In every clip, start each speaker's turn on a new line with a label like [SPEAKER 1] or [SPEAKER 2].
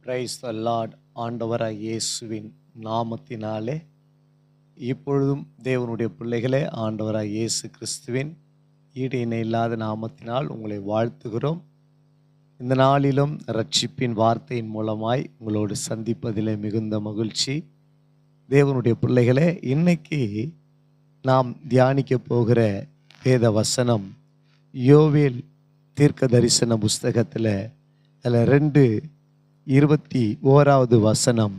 [SPEAKER 1] Praise the Lord. ஆண்டவராய் இயேசுவின் நாமத்தினாலே இப்பொழுதும் தேவனுடைய பிள்ளைகளே, ஆண்டவராய் இயேசு கிறிஸ்துவின் ஈடு இணை இல்லாத நாமத்தினால் உங்களை வாழ்த்துகிறோம். இந்த நாளிலும் ரட்சிப்பின் வார்த்தையின் மூலமாய் உங்களோடு சந்திப்பதிலே மிகுந்த மகிழ்ச்சி. தேவனுடைய பிள்ளைகளே, இன்னைக்கு நாம் தியானிக்க போகிற வேத வசனம் யோவேல் தீர்க்க தரிசன புஸ்தகத்தில் அதில் 2:21 வசனம்,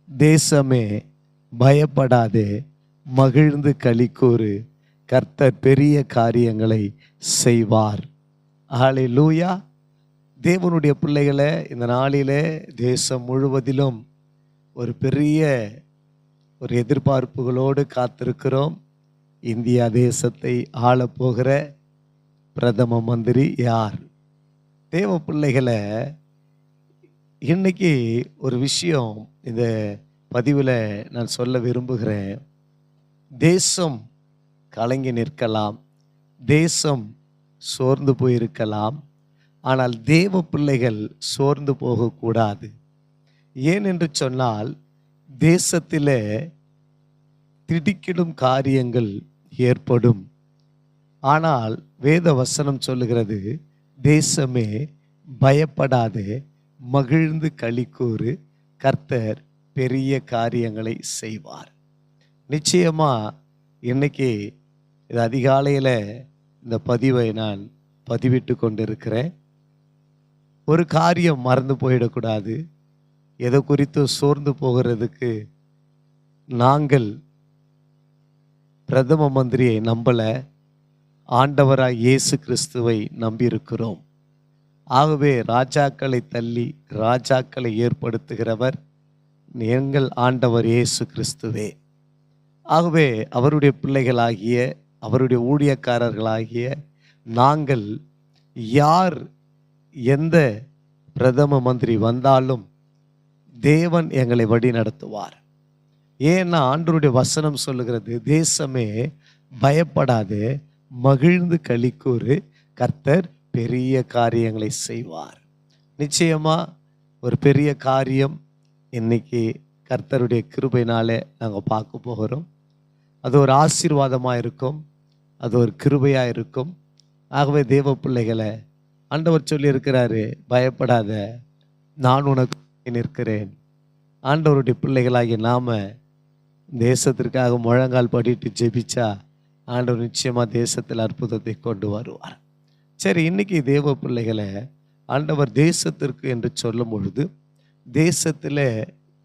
[SPEAKER 1] தேசமே பயப்படாதே, மகிழ்ந்து களிக்கூறு, கர்த்தர் பெரிய காரியங்களை செய்வார். ஹல்லேலூயா. தேவனுடைய பிள்ளைகளை, இந்த நாளிலே தேசம் முழுவதிலும் ஒரு பெரிய எதிர்பார்ப்புகளோடு காத்திருக்கிறோம். இந்தியா தேசத்தை ஆளப்போகிற பிரதம மந்திரி யார்? தேவ பிள்ளைகளை, இன்னைக்கு ஒரு விஷயம் இந்த பதிவில் நான் சொல்ல விரும்புகிறேன். தேசம் கலங்கி நிற்கலாம், தேசம் சோர்ந்து போயிருக்கலாம், ஆனால் தேவ பிள்ளைகள் சோர்ந்து போகக்கூடாது. ஏன் என்று சொன்னால், தேசத்திலே திடுக்கிடும் காரியங்கள் ஏற்படும். ஆனால் வேத வசனம் சொல்லுகிறது, தேசமே பயப்படாதே, மகிழ்ந்து களிக்கூறு, கர்த்தர் பெரிய காரியங்களை செய்வார். நிச்சயமா இன்னைக்கு இது அதிகாலையில் இந்த பதிவை நான் பதிவிட்டு கொண்டிருக்கிறேன். ஒரு காரியம் மறந்து போயிடக்கூடாது. எதை குறித்து சோர்ந்து போகிறதுக்கு நாங்கள் பிரதம மந்திரியை நம்பலை, ஆண்டவராய் இயேசு கிறிஸ்துவை நம்பியிருக்கிறோம். ஆகவே ராஜாக்களை தள்ளி ராஜாக்களை ஏற்படுத்துகிறவர் எங்கள் ஆண்டவர் இயேசு கிறிஸ்துவே. ஆகவே அவருடைய பிள்ளைகளாகிய, அவருடைய ஊழியக்காரர்களாகிய நாங்கள் யார் எந்த பிரதம மந்திரி வந்தாலும் தேவன் எங்களை வழி நடத்துவார். ஏன்னா ஆண்டவருடைய வசனம் சொல்லுகிறது, தேசமே பயப்படாதே, மகிழ்ந்து களிக்கூறு, கர்த்தர் பெரிய காரியங்களை செய்வார். நிச்சயமா ஒரு பெரிய காரியம் இன்னைக்கு கர்த்தருடைய கிருபையினாலே நாங்கள் பார்க்க போகிறோம். அது ஒரு ஆசீர்வாதமாக இருக்கும், அது ஒரு கிருபையாக இருக்கும். ஆகவே தேவ பிள்ளைகளை, ஆண்டவர் சொல்லி இருக்கிறாரு, பயப்படாத, நான் உனக்கு நிற்கிறேன். ஆண்டவருடைய பிள்ளைகளாகிய நாம தேசத்திற்காக முழங்கால் படிட்டு ஜெபிச்சா ஆண்டவர் நிச்சயமாக தேசத்தில் அற்புதத்தை கொண்டு வருவார். சரி, இன்னைக்கு தேவ பிள்ளைகளை, ஆண்டவர் தேசத்திற்கு என்று சொல்லும் பொழுது, தேசத்தில்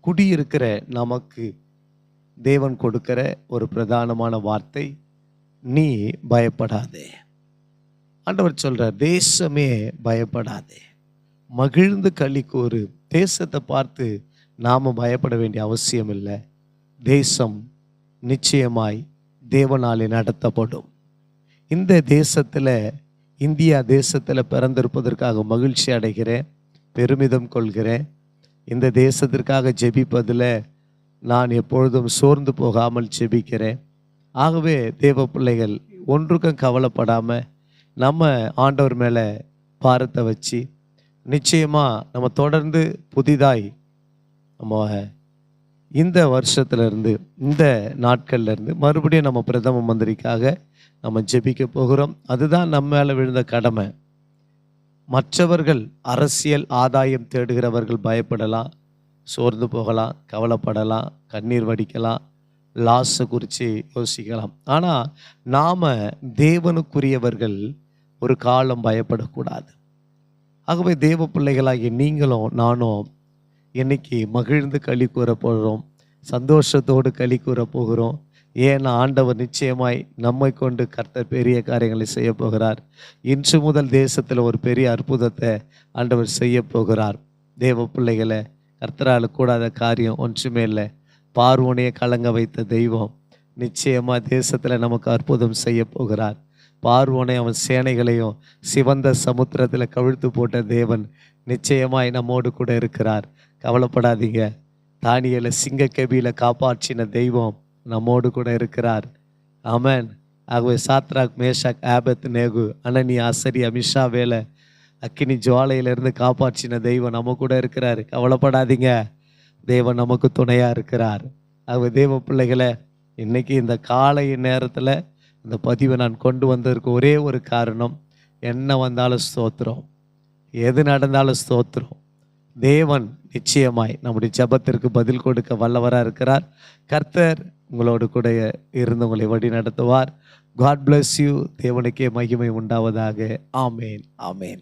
[SPEAKER 1] குடியிருக்கிற நமக்கு தேவன் கொடுக்கிற ஒரு பிரதானமான வார்த்தை, நீ பயப்படாதே. ஆண்டவர் சொல்றார், தேசமே பயப்படாதே, மகிழ்ந்து களிக்கூறு. தேசத்தை பார்த்து நாம பயப்பட வேண்டிய அவசியம் இல்லை. தேசம் நிச்சயமாய் தேவனாலே நடத்தப்படும். இந்த தேசத்தில், இந்தியா தேசத்தில் பிறந்திருப்பதற்காக மகிழ்ச்சி அடைகிறேன், பெருமிதம் கொள்கிறேன். இந்த தேசத்திற்காக ஜெபிப்பதில் நான் எப்பொழுதும் சோர்ந்து போகாமல் ஜெபிக்கிறேன். ஆகவே தேவ பிள்ளைகள், ஒன்றுக்கும் கவலைப்படாமல் நம்ம ஆண்டவர் மேலே பாரத்தை வச்சு நிச்சயமாக நம்ம தொடர்ந்து புதிதாய் நம்ம இந்த வருஷத்துலேருந்து, இந்த நாட்கள்லேருந்து மறுபடியும் நம்ம பிரதம மந்திரிக்காக நம்ம ஜெபிக்க போகிறோம். அதுதான் நம்ம மேலே விழுந்த கடமை. மற்றவர்கள் அரசியல் ஆதாயம் தேடுகிறவர்கள் பயப்படலாம், சோர்ந்து போகலாம், கவலைப்படலாம், கண்ணீர் வடிக்கலாம், லாஸை குறித்து யோசிக்கலாம். ஆனால் நாம் தேவனுக்குரியவர்கள் ஒரு காலம் பயப்படக்கூடாது. ஆகவே தேவ பிள்ளைகளாகிய நீங்களும் நானும் இன்னைக்கு மகிழ்ந்து களி கூற போகிறோம், சந்தோஷத்தோடு களி கூற போகிறோம். ஏன்னா ஆண்டவர் நிச்சயமாய் நம்மை கொண்டு கர்த்தர் பெரிய காரியங்களை செய்ய போகிறார். இன்று முதல் தேசத்தில் ஒரு பெரிய அற்புதத்தை ஆண்டவர் செய்ய போகிறார். தேவ பிள்ளைகளை, கர்த்தரால் கூடாத காரியம் ஒன்றுமே இல்லை. பார்வோனையே கலங்க வைத்த தெய்வம் நிச்சயமாக தேசத்தில் நமக்கு அற்புதம் செய்ய போகிறார். பார்வோனை அவன் சேனைகளையும் சிவந்த சமுத்திரத்தில் கவிழ்த்து போட்ட தேவன் நிச்சயமாய் நம்மோடு கூட இருக்கிறார். கவலைப்படாதீங்க. தானியேலை சிங்கக்கெபியில் காப்பாற்றின தெய்வம் நம்மோடு கூட இருக்கிறார். ஆமென். ஆகவே சாத்ராக், மேஷாக், ஆபேத்நேகோ, அனனியா, அசரியா, மிஷாவேலை அக்கினி ஜுவாலையிலிருந்து காப்பாற்றின தெய்வம் நம்ம கூட இருக்கிறாரு. கவலைப்படாதீங்க, தேவன் நமக்கு துணையா இருக்கிறார். தேவ பிள்ளைகளை, இன்னைக்கு இந்த காலை நேரத்தில் இந்த பதிவை நான் கொண்டு வந்ததற்கு ஒரே ஒரு காரணம், என்ன வந்தாலும் ஸ்தோத்திரம், எது நடந்தாலும் ஸ்தோத்திரம். தேவன் நிச்சயமாய் நம்முடைய ஜெபத்திற்கு பதில் கொடுக்க வல்லவராக இருக்கிறார். கர்த்தர் உங்களோடு கூட இருந்து உங்களை வழி நடத்துவார். God bless you. தேவனுக்கே மகிமை உண்டாவதாக. ஆமேன், ஆமேன்.